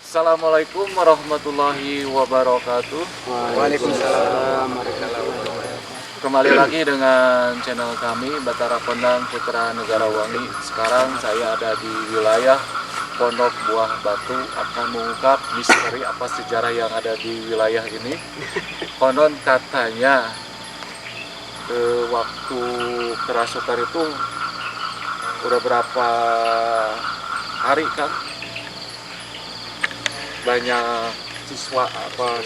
Assalamualaikum warahmatullahi wabarakatuh. Waalaikumsalam warahmatullahi wabarakatuh. Kembali lagi dengan channel kami Batara Kondang Putra Negara Wangi. Sekarang saya ada di wilayah Pondok Buah Batu, akan mengungkap misteri apa sejarah yang ada di wilayah ini. Konon katanya waktu kerasukan itu udah berapa hari kan banyak siswa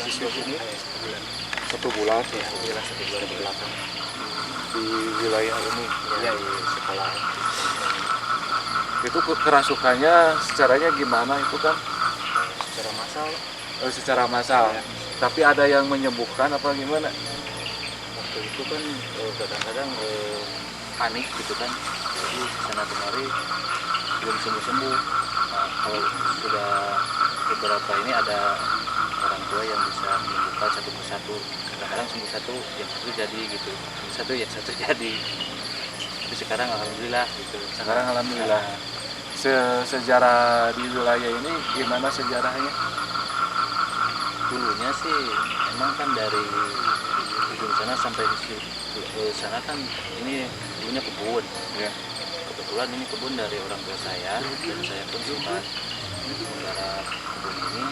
siswa sini 1 bulan di wilayah ini Ya, di sekolah. itu kerasukannya secaranya gimana itu kan Secara massal secara massal tapi ada yang menyembuhkan apa gimana waktu itu kan kadang-kadang panik gitu kan, jadi sana kemari belum sembuh-sembuh. Nah, kalau sudah beberapa ini ada orang tua yang bisa menyembuhkan satu persatu, kadang-kadang sembuh satu, yang satu jadi gitu, yang satu jadi. Tapi sekarang alhamdulillah gitu. sekarang alhamdulillah. Sejarah di wilayah ini gimana sejarahnya? Dulunya sih emang kan dari ujung sana sampai ke sana kan ini dulunya kebun Ya. kebetulan ini kebun dari orang tua saya dan saya pun sempat menggarap kebun ini.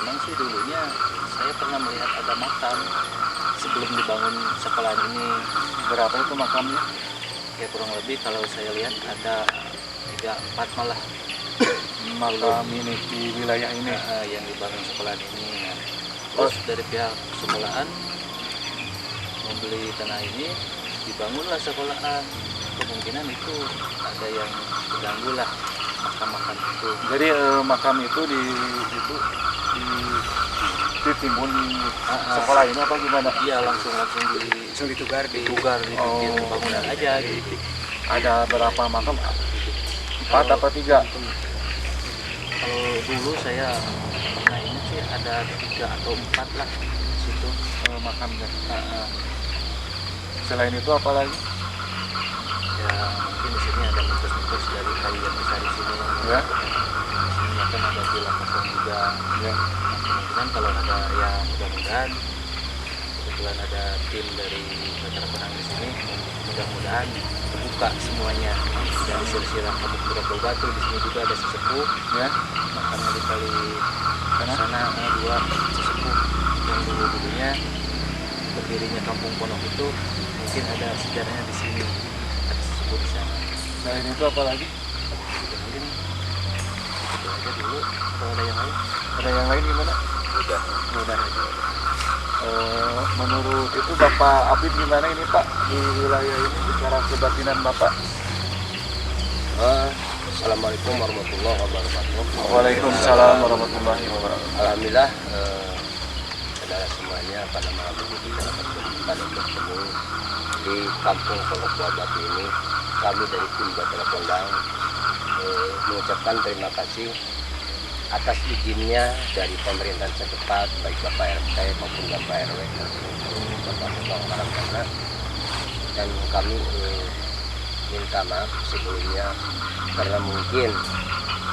Emang sih dulunya saya pernah melihat ada makam sebelum dibangun sekolah ini. Berapa itu makamnya? Ya kurang lebih kalau saya lihat ada 3-4 malah Makam ini di wilayah ini. yang dibangun sekolah ini. Nah, terus dari pihak sekolahan membeli tanah ini, dibangunlah sekolahan. Kemungkinan itu ada yang terganggu lah makam-makam itu. Jadi makam itu ditimbun di sekolah ini apa gimana? Iya, langsung ditugar ditugar dibikin bangunan aja gitu. Ada berapa makam? 4 apa 3? Kalau dulu saya pernah ini sih ada 3 atau 4 lah di situ Makamnya. Selain itu apa lagi? ya. Mungkin di sini ada mitos-mitos dari kayu yang besar di sini Ya. di sini kan ada villa kosong juga. Ya. Nah, kemungkinan kalau ada, ya mudah-mudahan kebetulan ada tim dari Batara Kondang di sini, mudah-mudahan terbuka semuanya dari silsilah Kampung Pura Batu. Di sini juga ada sesepuh Ya. makamnya di kali Sana? sana 2 sesepuh yang dulunya berdirinya Kampung Pondok itu, mungkin ada sejarahnya di sini, ada sesepuh di sana. Selain itu apa lagi? Mungkin itu aja dulu. Kalau ada yang lain, Ada yang lain gimana? udah. Udah. Menurut itu Bapak Abid gimana ini Pak di wilayah ini secara kebatinan Bapak? Assalamualaikum warahmatullahi wabarakatuh. Waalaikumsalam warahmatullahi wabarakatuh. Alhamdulillah, saudara semuanya, pada malam ini kita dapat bertemu di Kampung Pondok Buah Batu ini. Kami dari tim Batara Kondang mengucapkan terima kasih atas izinnya dari pemerintahan setempat, baik Bapak RT maupun Bapak RW maupun Bapak Ketua Karangtengah. Dan kami minta maaf sebelumnya karena mungkin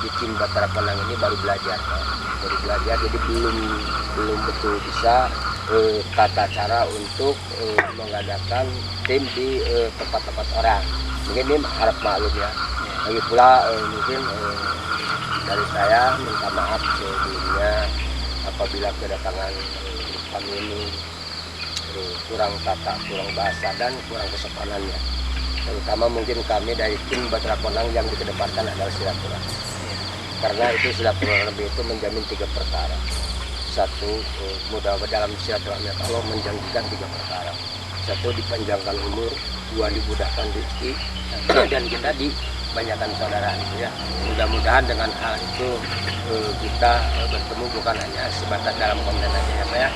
di tim Batara Kondang ini baru belajar, jadi belum betul bisa tata cara untuk mengadakan tim di tempat-tempat orang. Mungkin ini harap maklum ya. Lagi pula mungkin dari saya minta maaf sebelumnya apabila kedatangan kami ini kurang tata, kurang bahasa, dan kurang kesopanannya. Terutama mungkin kami dari tim Batara Kondang yang dikedepankan adalah silaturahmi. Karena itu silaturahmi itu menjamin 3 perkara. 1, mudah dalam silaturahmi Allah menjanjikan 3 perkara. 1, dipanjangkan umur, 2, dimudahkan rezeki, dan kita dibanyakan saudara itu ya. Mudah-mudahan dengan hal itu kita bertemu bukan hanya sebatas dalam konten aja ya Pak ya.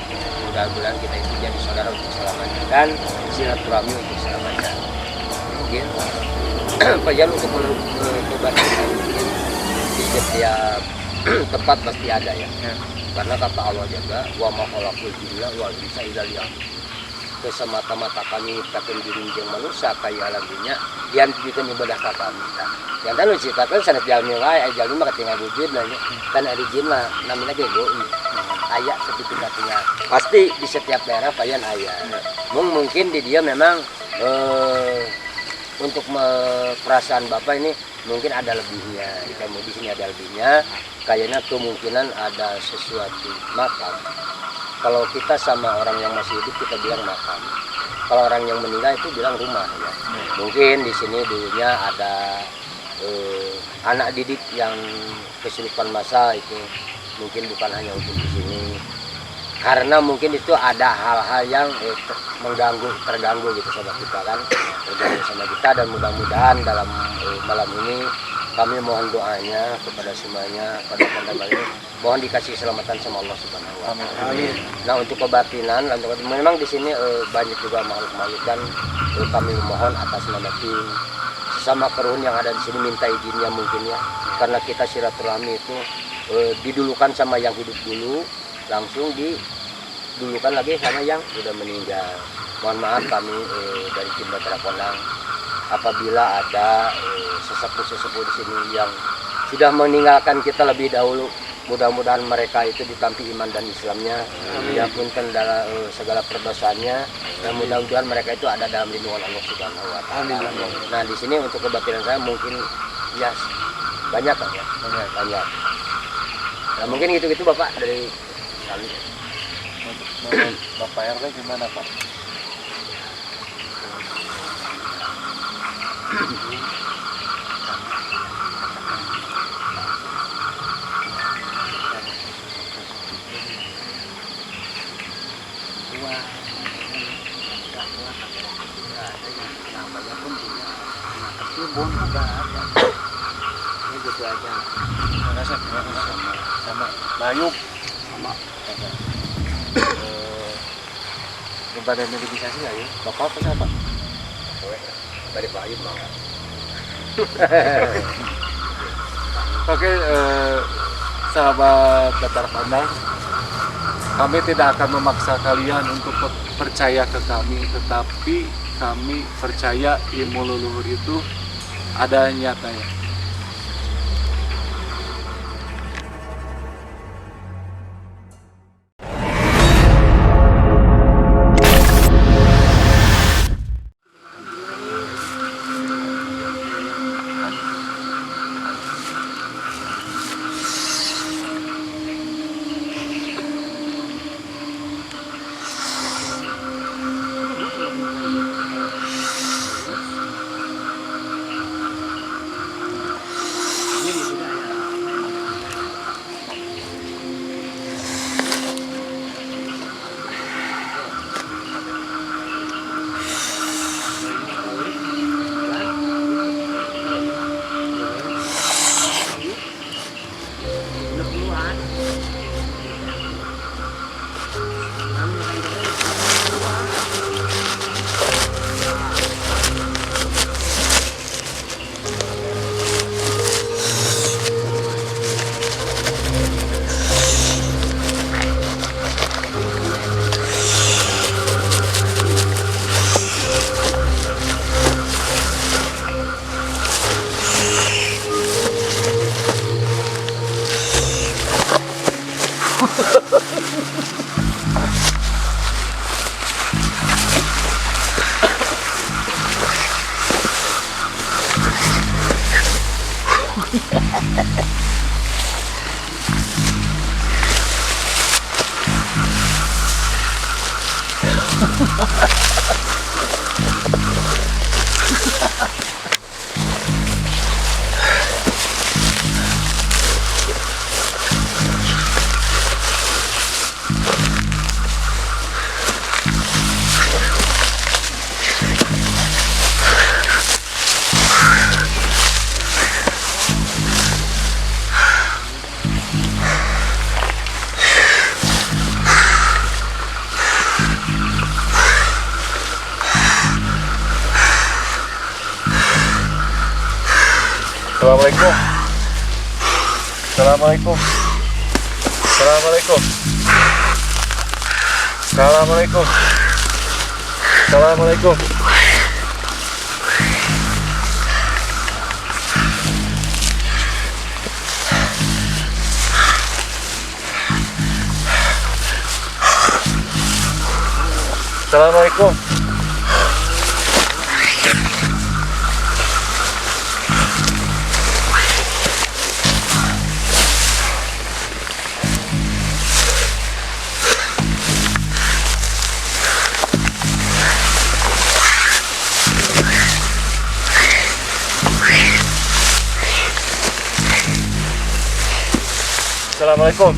Mudah-mudahan kita itu jadi saudara untuk selamanya dan silaturahmi untuk selamanya. Mungkin perjalanan untuk kebatinan mungkin di setiap tempat pasti ada ya. Karena kata Allah juga wa ma khalaqul jinna wal insa illa liya'budun. semata-mata kami taken diri jeung manusia kaya alam dunya dian bikin ibadah ka kami yang kan ceritakan sanes jalmi wae jalmi mah katingal wujud nanya kan ari jin mah namina ge goi aya seperti katingal pasti di setiap daerah payan aya mungkin di dia memang untuk perasaan Bapak ini mungkin ada lebihnya di sini ada lebihnya kayaknya kemungkinan ada sesuatu makam. Kalau kita sama orang yang masih hidup kita bilang makam. Kalau orang yang meninggal itu bilang rumah ya. Mungkin di sini dulunya ada anak didik yang kesulitan masa itu mungkin bukan hanya untuk di sini. Karena mungkin itu ada hal-hal yang terganggu gitu sama kita kan, terganggu sama kita dan mudah-mudahan dalam malam ini kami mohon doanya kepada semuanya pada pandang ini mohon dikasih keselamatan sama Allah Subhanahu wa taala. Amin. Nah untuk kebatinan memang di sini banyak juga makhluk-makhluk dan kami mohon atas nama tim sesama keruhun yang ada di sini minta izinnya mungkin ya karena kita silaturahmi itu didulukan sama yang hidup dulu langsung didulukan lagi sama yang sudah meninggal. Mohon maaf kami dari tim Batara Kondang apabila ada sesepuh-sesepuh di sini yang sudah meninggalkan kita lebih dahulu, mudah-mudahan mereka itu ditampi iman dan Islamnya, diampunkan dalam segala perdosaannya, dan mudah-mudahan mereka itu ada dalam lindungan Allah Subhanahu wa taala. Nah, di sini untuk kebatinan saya mungkin ya banyak kan ya, banyak. Nah, mungkin gitu-gitu Bapak dari kami. Menurut Bapak RT gimana Pak? Kebun juga ada. Ini gitu aja. Sama Bayub Sama. badan medisasi ya Bapak apa siapa? Dari Bayub mau. Oke, sahabat Batara Kondang, kami tidak akan memaksa kalian untuk percaya ke kami, tetapi kami percaya ilmu leluhur itu ada nyatanya. Assalamualaikum. Assalamualaikum. Assalamualaikum. Assalamualaikum. Assalamualaikum. Assalamualaikum. Assalamualaikum.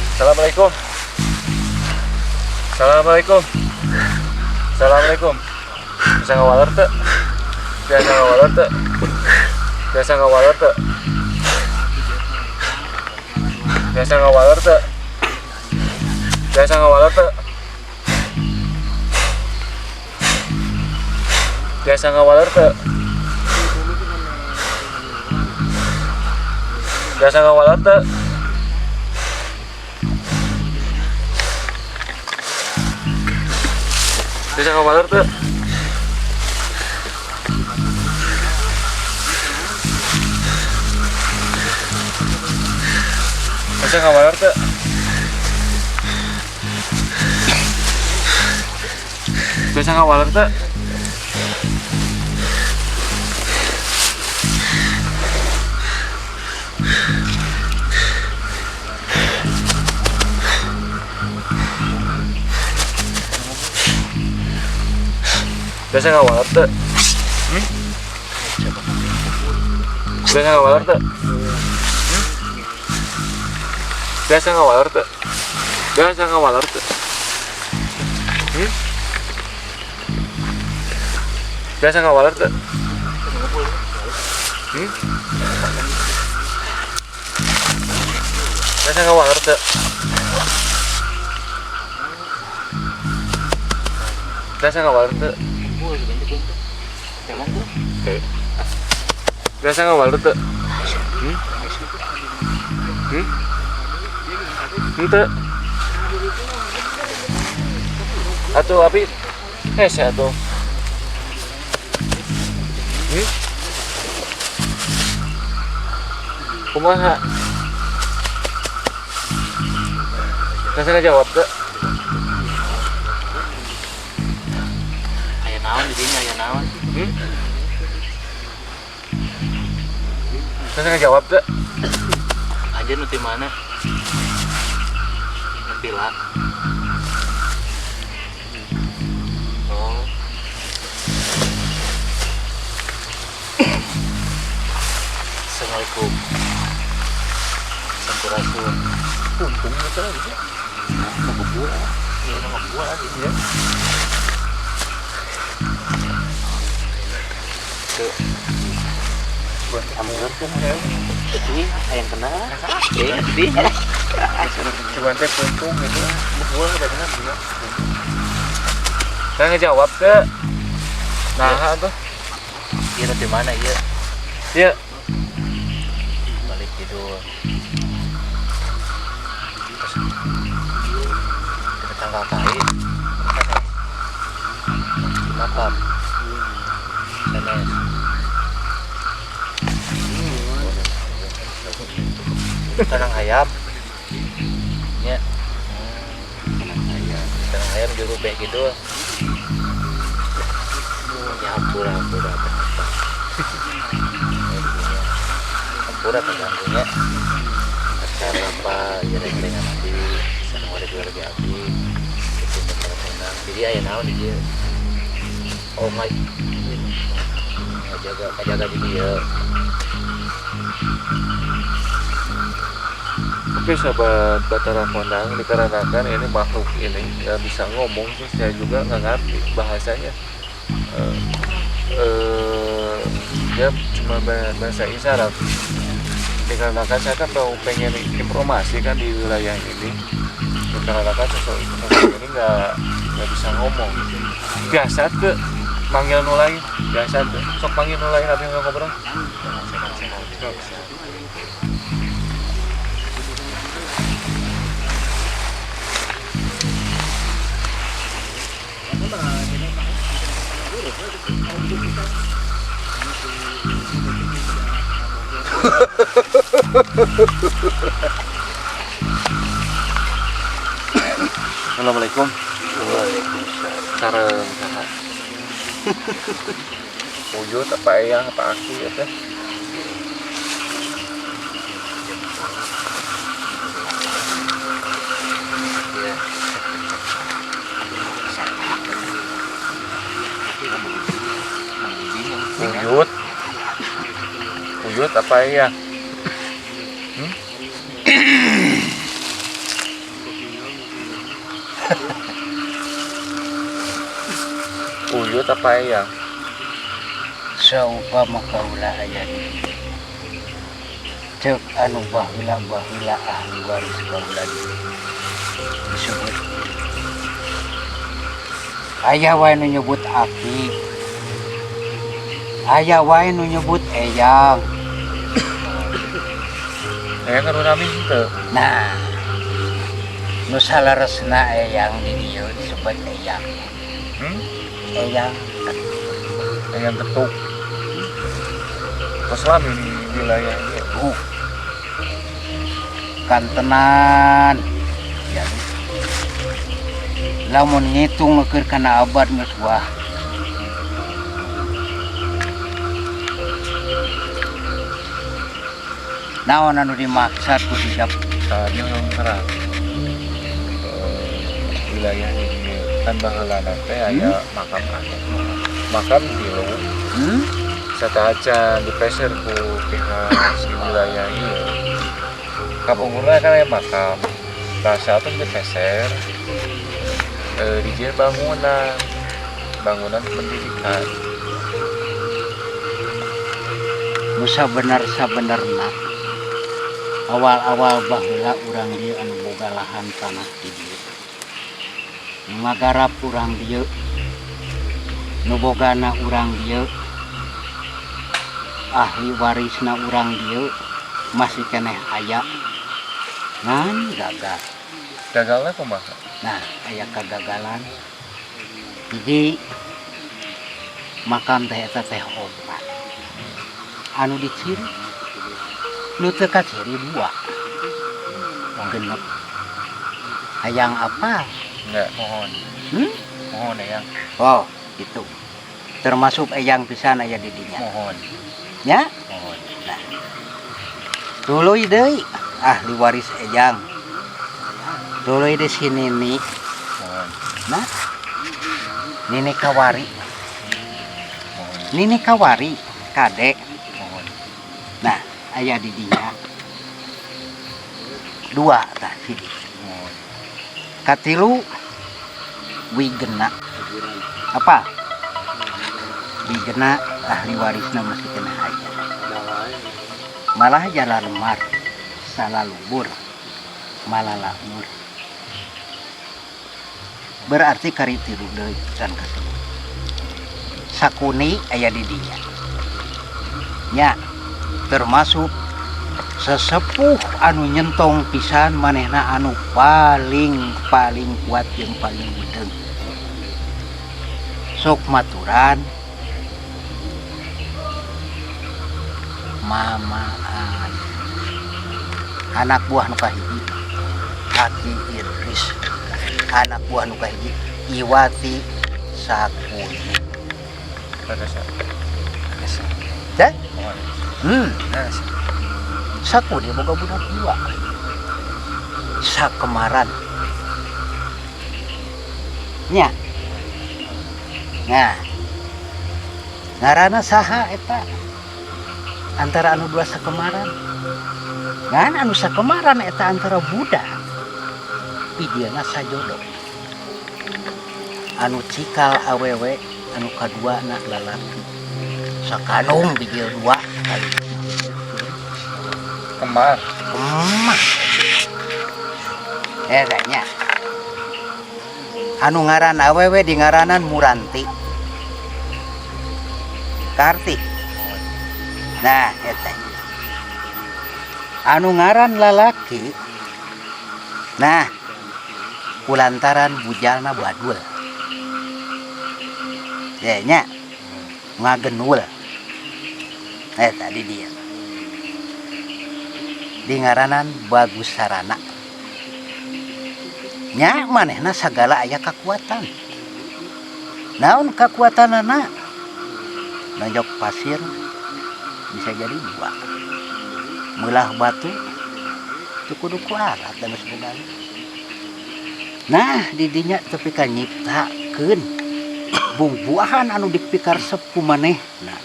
Assalamualaikum. Assalamualaikum. Assalamualaikum. Bisa ngawaler teu? Biasa ngawaler teu? Biasa ngawaler teu? Biasa ngawaler teu? Biasa ngawaler teu? Biasa ngawaler teu? Biasa ngawaler teu? Bisa ngawaler teu? Bisa ngawaler teu? Bisa ngawaler teu? Biasa ngawaler teu? Biasa ngawaler teu? Biasa ngawaler teu? Biasa ngawaler teu? Biasa ngawaler teu? Biasa ngawaler teu? Biasa ngawaler teu? Biasa ngawaler teu? Henteu. Atuh abi hese atuh. Kumaha? Kasana jawab teu? Aya naon di dinya aya naon? Kasana jawab teu? Aja nu ti mana? Pila. Oh. Assalamualaikum. Sampurasun. Untung betul aja. Mau ngebuat. Iya, mau ngebuat lagi ya. Tuh. Buat ambil tuh. Ini ayam kenal. Ini. Cuman teh untung gitu. Ngebuat benar juga. Saya ngejawab ke. Nah, tuh. Iya di mana iya? Iya. Balik tidur. Kita tanggal kai. Makan. Senes. Tanang ayam. Ya. Tanang ayam juru baik gitu. Ya ampura. Ampura terganggunya. Acara apa jaring-jaringan nanti sana warga abdi itu menang. Jadi aya naon di dieu. Oh my. Kajaga di dieu. Oke sahabat Batara Kondang, dikarenakan ini makhluk ini nggak bisa ngomong, terus saya juga nggak ngerti bahasanya. Dia cuma bahasa isyarat. Dikarenakan saya kan mau pengen informasi kan di wilayah ini, dikarenakan sesuatu ini nggak bisa ngomong. Biasa tuh manggil nulai, biasa tuh sok panggil nulai tapi nggak ngobrol. Assalamualaikum. Waalaikumsalam. Sareng saha? Wujud apa eyang apa aki ya teh? Ya. Wujud. Wujud apa eyang? Wujud apa eyang? Saupama kaula aya di dieu. Ceuk anu baheula ahli waris kaula disebut. Aya wae nu nyebut aki. Aya wae nu nyebut eyang. Eyang kan urang teu. Nah, nu salaresna eyang di dieu disebut eyang. Eyang Eyang ketuk. Keslami di wilayah ini. kantenan. Ya. Lamun ngitung keur kana abad geus wah. Naon anu dimaksud ku hidap Tadi yang terang wilayah ini kan baheulana teh aya makam adat. Makam tilu satajan dipeser ku pihak si wilayah ini. Kapungkurna kan aya makam. Tah satu dipeser dijieun bangunan pendidikan. nu sabenar-sabenerna awal-awal baheula urang dieu anu boga lahan tanah di dieu. Nu ngagarap urang dieu, nu bogana urang dieu, ahli warisna urang dieu masih keneh aya. Ngan gagal. Gagalnya kumaha? Nah, aya kegagalan. Jadi makam teh eta teh opat. Anu diciri nu teu kaciri dua. Genep. Hayang apa? Enggak, mohon. Mohon eyang. Oh, itu. Termasuk eyang pisan aya di dinya. Mohon. Ya? Mohon. Nah. Tuluy deui ahli waris eyang. Tuluy di sini nih. Mohon. Nah. Nini Kawari. Mohon. Nini Kawari, kadek. Mohon. Nah, aya di dinya. Dua tah sini. Mohon. Katilu Wigena. Apa? Wigena ahli warisna masih kena aya. Malah jala lemar, salah lubur, malah lakmur. Berarti kari tilu deui can kasebut. Sakuni aya di dinya. Nya termasuk sesepuh anu nyentong pisan manehna anu paling kuat jeung paling bedeung. Sok maturan Mamaan anak buah nu kahiji Aki Idris, anak buah nu kahiji Iwati Sakuni. Teh? Sakuni boga budak dua. Sakemaran. Nya. Nah. Ngaranna saha eta? Antara anu dua sakemaran. Ngan anu sakemaran eta antara budak. Pidieuna sajodoh. Anu cikal awewe, anu kaduana lalaki. Sakanung di dieu dua kali. Kemar. Nya. Anu ngaran awewe di ngaranan Muranti. Karti. Nah, eta. Anu ngaran lalaki. Nah, kulantaran bujalna Badul. Nya ngagenul. Tadi dia. di ngaranan Bagus Sarana. Nya manehna sagala aya kekuatan. Naon kekuatanana? Nonjok pasir bisa jadi 2. Meulah batu teu kudu ku alat da geus beunang. Nah, di dinya teu pika nyiptakeun bumbuahan anu dipikaresep ku manehna.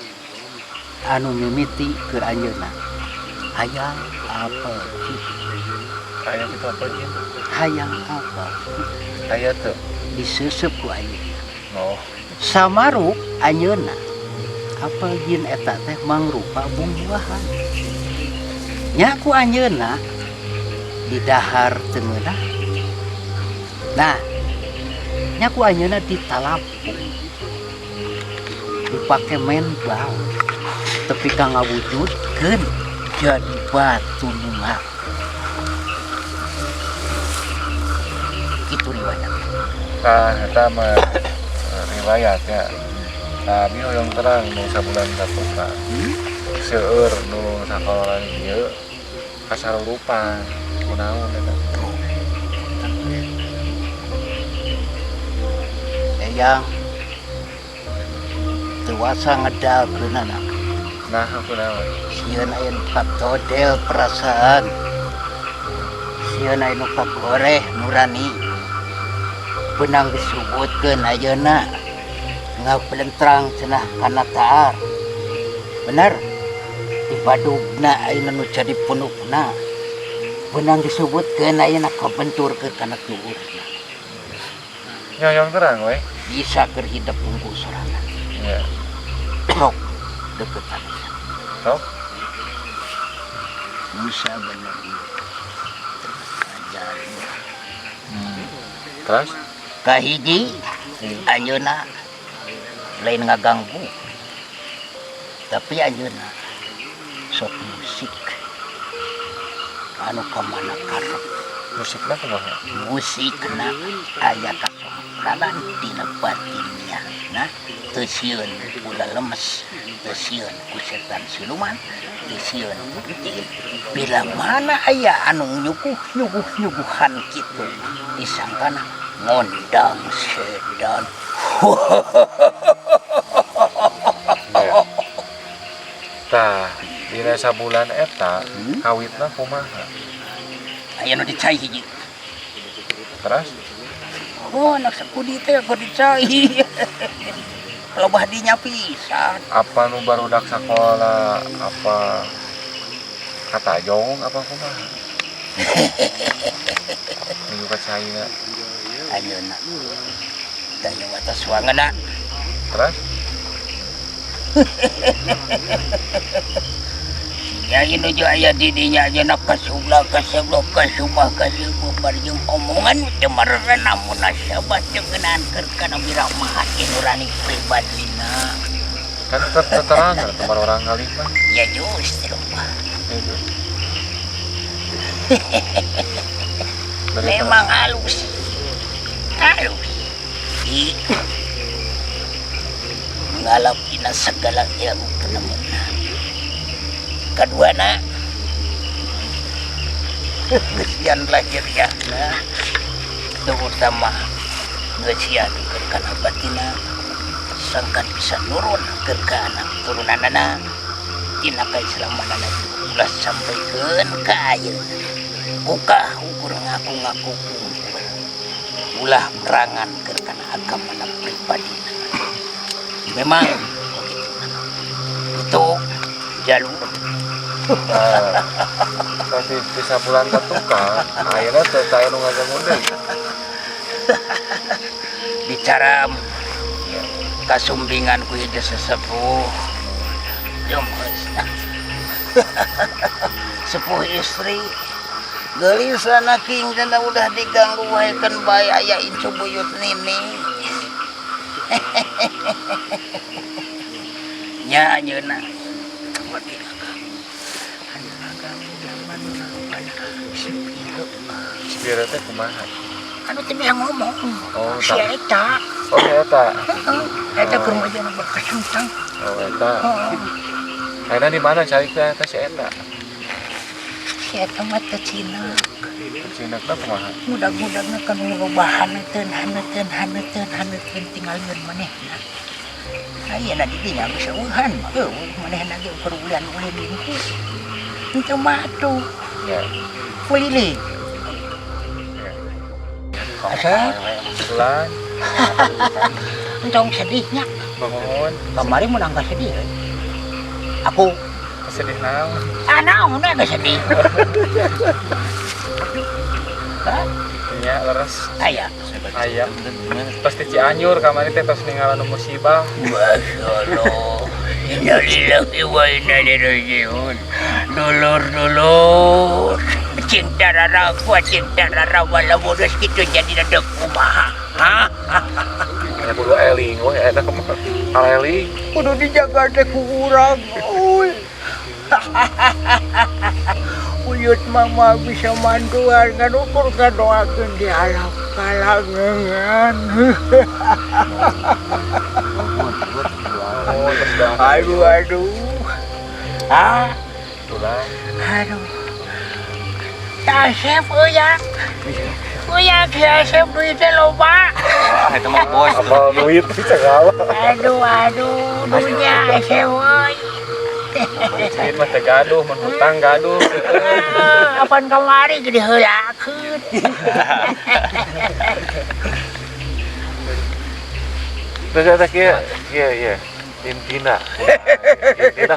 Anu mimiti keur anjeunna. Hayang apel cit. Hayang itu apa Jin? Hayang apel. Aya tuh. Diseuseup ku anjeunna. Oh, Samaruk anjeunna. Apel jin eta teh mangrupa bumbuahan. Nya ku anjeunna di dahar teu ngeunah. Nah, nya ku anjeunna di talampung. Dipake menbal. Tapi ka ngawujudkeun jadi batu nungak. Itu riwayat. nah eta mah riwayatnya. Tapi hoyong terang nu sabulan katuka. Seueur nu sakola ieu kasarurupan. Kunaon eta? Eyang tewasa ngedalkeun anak. Nah, kunaon? Sieun aya nu katodel perasaan. Sieun aya nu kagoreh nurani. Benang disebutkeun ayeuna ngapelentrang cenah kana taar. Bener. Di badugna ayeuna nu jadi punukna. Benang disebutkeun ayeuna kabenturkeun kana tuurna. Hoyong terang we. Bisa keur hidup unggul sorangan. Iya. Sok deketan. Sok. Bisa bener. Terus? Kahiji anjeunna lain ngaganggu. Tapi anjeunna sok musik. Anu kamana karep. Musikna kumaha? Musikna aya kasompranan dina batinnya. Nah, teu sieun ulah lemes, teu sieun ku setan siluman, teu sieun ku jin. Bila mana aya anu nyuguh-nyuguhan kitu disangkana ngondang sedan. Tah, dina sabulan eta kawitna kumaha? Aya nu dicai hiji. Terus? Oh, anak sakudi teh kok dicai. Lobah dinya pisan. Apa nu barudak sakola? Apa katajong apa kumaha? Minggu kacaya. Ayeuna. Tanya atas wangana. Terus? Nyai nuju aya di dinya ayeuna kasublah barjung omongan cemar namun nasabah cengeunaan keur kana biramahat nurani pribadina. Kan terang teman orang kali mah. Ya justru Pak. Memang halus. Ngalapina segala yang penemuna. Kaduana kesian lahir ya, terutama kesian karena batina sangkan bisa nurun ke anak turunanana tina kaislamanana ulah sampaikan ke ayeuna buka ukur ngaku ulah merangan ke kana agamana pribadi memang itu jalur Tapi bisa bulan ketuka, akhirnya saya nu ngajak deui. Bicara kasumbingan ku hiji sesepuh. Jombosna. Sepuh istri gelis anak king dan udah diganggu wae kan bae aya incu buyut nini. Nya anjeunna. Spirit teh kumaha? Anu teh bisa ngomong. Oh, si eta. Oh, eta. Eta keur ngajana bakasentang. Oh, eta. Ayeuna di mana cari teh si eta? si eta mah teu Cina. Cina teh kumaha? Mudah-mudahan kan ngubahan haneuteun tinggal ngeun manehna. Ayeuna di dinya bisa uhan mah manehna ge perulian ulin hungkul. Henteu matu. Ya. Kuliling. Asal Bulan entong sedihnya. bangun Kamari mun angka sedih. Aku sedih naon? naon geus sedih. Hah? Nya leres Aya. ayam pasti Cianjur kamari teh tos ninggalan musibah. Masyaallah. Innalillahi wa inna ilaihi raji'un. Dulur-dulur. Cinta rara wala bodos gitu jadi ada kumaha. Hah? Ya kudu eling we eta kumaha? Eling. Kudu dijaga teh ku urang. Uy. Uyut mama bisa mantuan kan ukur kadoakeun di alam kalangan. Aduh. Ah, Bulan aduh. Asep uyak. Uyak si Asep duitnya loba. Eta mah bos. apa duit segala. Aduh, duitnya Asep woy. Duit mah teh gaduh, mun hutang gaduh. Apaan kamari jadi heulakeun. Terus eta kieu intina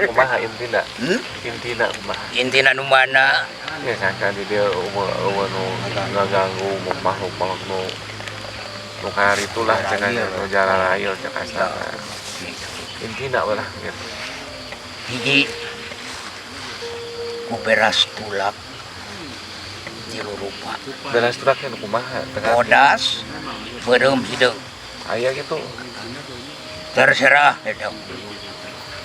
kumaha intina? Intina kumaha? Intina nu mana? Ya sangka di dia nu ngaganggu makhluk nu karitulah cenah nu jalan raya cek asana. Intina lah gitu. Hiji ku beras tulak tilu rupa. Beras turaknya nu kumaha? Bodas beureum hideung. Aya gitu. Terserah hideung.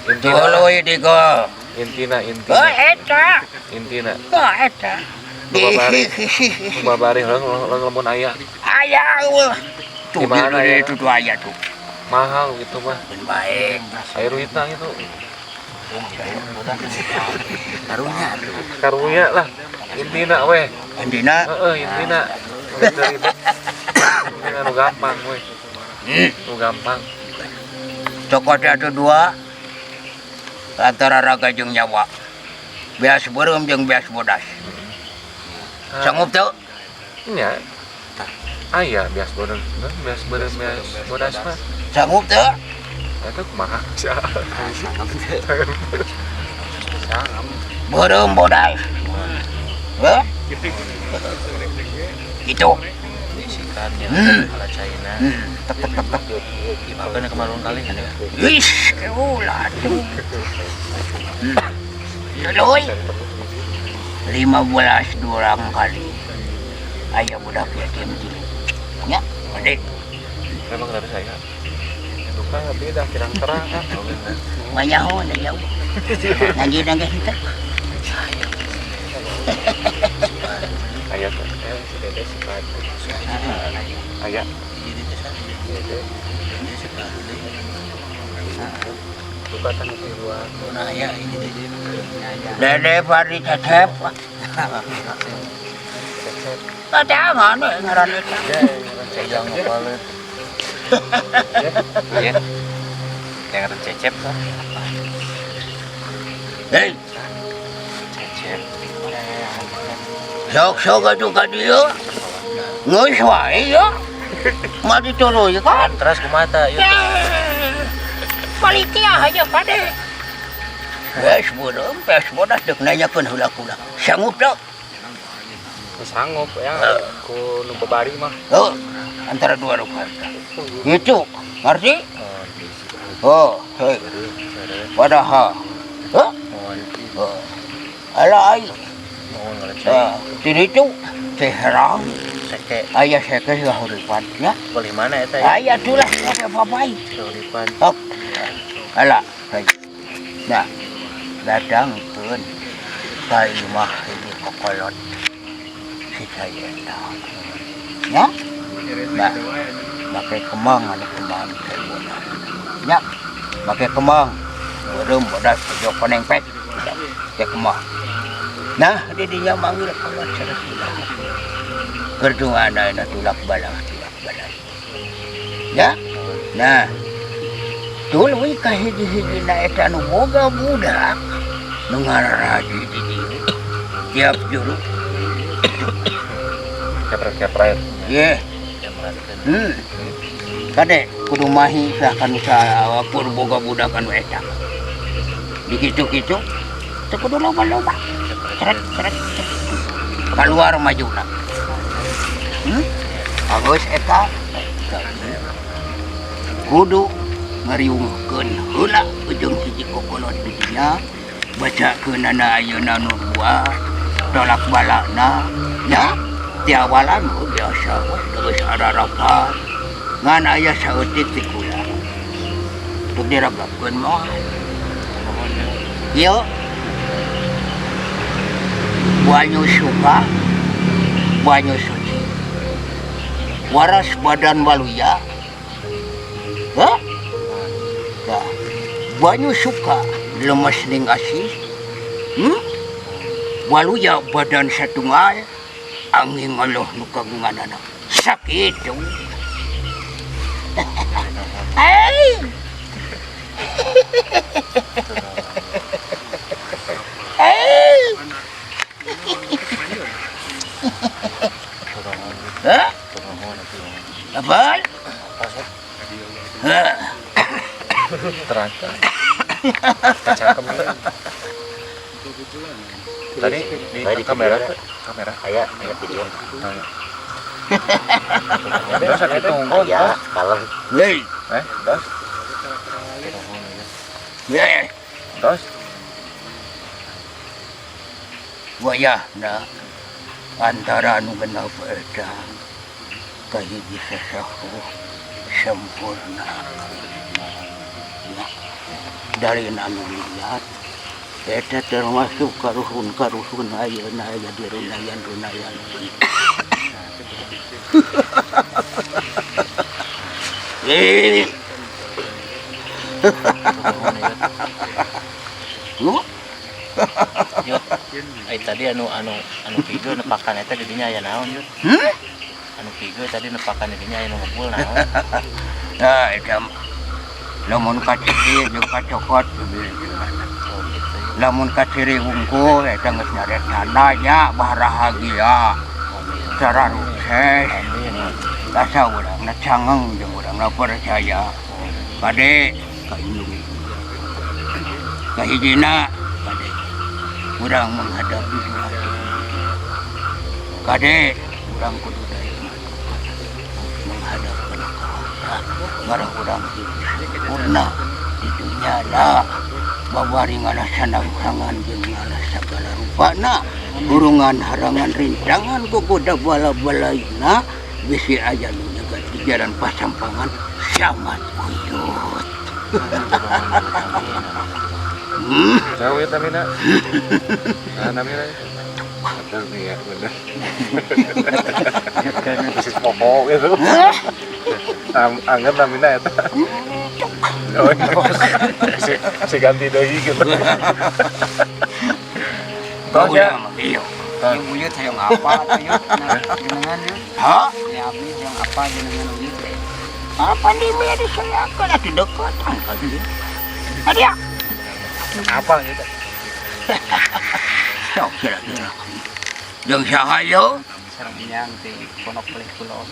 Intina. Tuluy digol. Intina. Eta. Intina. Eta. Babari lamun aya. Aya eueuh. Tuh Di mana ya? itu tuh aya tuh. Mahal gitu mah. Baik. Aya duitna gitu. Karunya tuh. Karunya lah. Intina we. Endina. Intina. Ribet. Intina nu gampang we. Nu gampang. Cokot atuh dua antara raga jeung nyawa. Beas beureum jeung beas bodas. Sanggup teu? Nya. Aya bias bodas mah. Sanggup teu? Eta kumaha? Beureum bodas. Heh? Gitu. Bisikan ya ala China. Dimakan kemarin kali kan ya. Wis, ulah tuh. Loy. 15 dorang kali. Aya budak yatim tilu. Nya, gede. Memang dari saya. Itu kan beda terang-terang kan. Manyahon aya. Nanggi kita. Aya tuh. Si Dede si Padu. Aya. Tukatan di luar. Nah, ya ini Dede Fadli Cecep. Ada mana ngaran itu? Yang ngapalin. Iya. Yang ada Cecep kan. Hei, Cecep. sok-sok atuh ka dieu. Geus wae ya. Mah dituluy kan. Terus kumata ieu. Palitia aja kade. Beas beureum, beas bodas deuk nanyakeun heula-heula. Sanggup teu? Sanggup ya. Ku nu babari mah. Oh, antara dua rupiah. Gitu, ngerti? Oh, hei. Padahal. Oh? Oh. Ala ai. Jadi itu seherang. Seke Ayah seke sudah huripan, ya? beli mana eta ya? Ayah tulah, ada papai. Lipan. Oh, ala, hei. Nah, datangkeun ka imah ini kokolot si saya tahu. Ya? Nah, pakai kemang ada kemang saya bodas. Ya, pakai kemang. Beureum bodas jok konengpet. Pakai kemang. Nah, didinya manggil kalau cerita. Kedua na tulak balak. Ya, nah, tuluy kahigi-higi na eta nu boga budak nungaraji di dieu. Tiap juru. Kepret-kepret. Ye. Kade kudu mahi sakan usaha pur boga budak anu eta. Dikicu-kicu teu kudu loba-loba. Ceret. Keluar majuna. Agus eta kudu ngariungkeun heula ujung hiji kokolot di dinya bacakeunana ayeuna nu dua tolak balakna ya ti awalan biasa geus ararapan ngan aya saeutik ti kula teu diragapkeun moal ieu banyu suka banyu suci waras badan waluya hah? Nah, banyu suka lemes ning asis waluya badan satunggal angin ngeluh nu kagunganana sakit dong ai hah? Apa? Terangkan. Cakep. Tadi di kamera. Aya video. Ada sakit tunggu. Ya, kalem. Hei, Dos. hei, Dos. wayah na antara anu genep eta kahiji sasahuh sempurna. Ya, dari anu lihat eta termasuk karuhun ayeuna aya di runayan Yut, ay tadi anu pigo nepakan eta di dinya aya naon yut. Anu pigo tadi nepakan di dinya aya nu ngumpul naon. Nah, eta lamun kaciri jeung kacokot lamun kaciri wungkul eta geus nyaretana nya bahagia cara sukses rasa urangna cangeng jeung urangna percaya kade kaindung kahijina kade urang menghadapi kade urang kudu menghadapi marah urang sempurna di dunia lah bawaringana sanangsangan jeung ngana sagala rupana urungan harangan rintangan kukuda bala-balaina bisi aya nu nyegat di jalan pasampangan sangat uyut. Jauh ya Tamina. Namina. Betul nih ya, benar. Bisnis pokok gitu. Anggap Tamina ya. Oh, si ganti deui gitu. Baunya iya. Yung uyut yang apa uyut jenengan yut? Ha? Ya abdi yang apa jenengan uyut? Apa nih dia disayakan atuh dekat angkat dia. Adia. Apa gitu? Sok kira-kira. Jeung saha yo? Sareng nyang ti Pondok Pelih Kulon.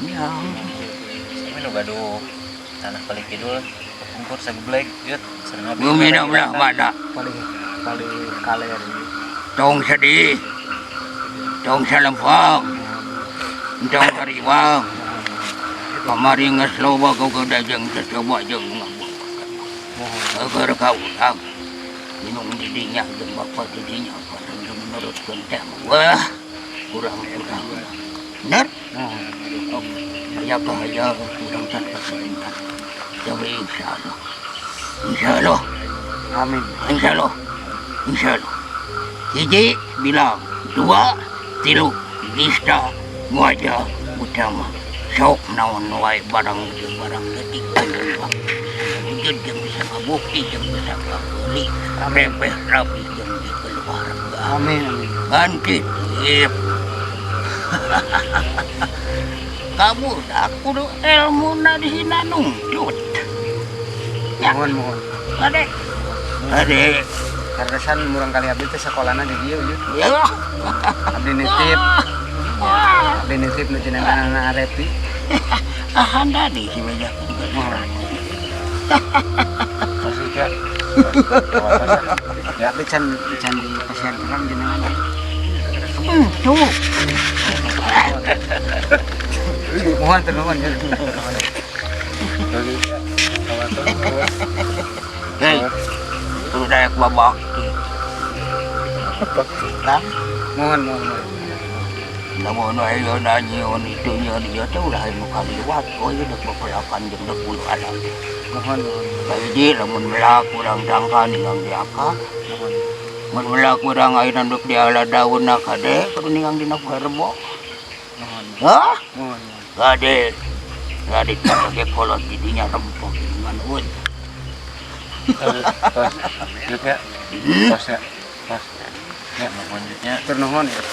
Nyang. Sami nu gaduh tanah paling kidul kumpul sageblek yut. Sareng Bumi na belah mana? Paling kaler. Tong sedih, tong salempang, tong sariwang, kamari nges loba kau kedajang tercoba jeng ngabuk. Agar kau ulang, minum didinya jeng bapak didinya pada menurut konteng. Wah, kurang. Benar? Ayah kahaya kurang tanpa sebentar. Tapi insya Allah, Amin. insya Allah. Hiji bilang, dua, tilu, lista, wajah utama. Sok naon wae barang detik anjing. Wujud yang bisa ngabukti, yang bisa ngabeli, repeh rapi yang dikeluarga. Amin, amin. Kan titip. Kamu dah kudu ilmu na dihinanungcut. Mohon. Adek. Kardesan murang kali abdi teh sakolana di dieu yut. Ya. Abdi nitip nu jenengan anak Arepi. Ahanda di si meja. Maksudnya Ya abdi can di kasihan kan jenengan. Tuh. Mohon nuhun ya. Hei. Tuh dayak babak. Nah, Mohon. namun ayo nanyion itu dia tuh udah ilmu kali lewat. Oh iya udah bepelakan jeung dek bulu ada. Mohon. Kayak di lamun belak kurang tangka ningang diaka. Mun belak kurang ayeuna duk di ala daun na kade kudu ningang dina herbo. Hah? Mohon. Gade. Gade kage kolot di dinya rempok dengan un. tos ya tos ya lanjutnya Tur nuhun ya.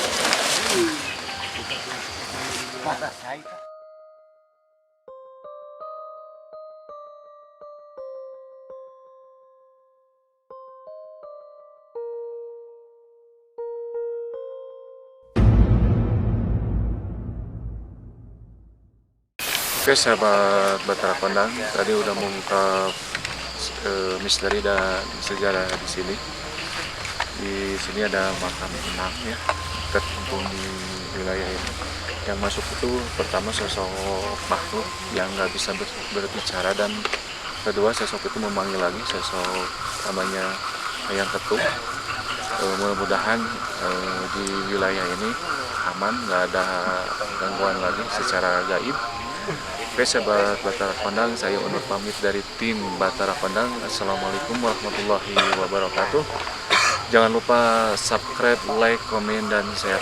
Oke sahabat Batara Kondang, tadi udah mengungkap misteri dan sejarah di sini. Di sini ada makam enam ya, terkumpul di wilayah ini. Yang masuk itu pertama sosok makhluk yang nggak bisa berbicara, dan kedua sosok itu memanggil lagi sosok namanya Hayang Ketuk. Mudah-mudahan di wilayah ini aman, nggak ada gangguan lagi secara gaib. Oke sahabat Batara Kondang, saya undur pamit dari tim Batara Kondang. Assalamualaikum warahmatullahi wabarakatuh. Jangan lupa subscribe, like, komen, dan share.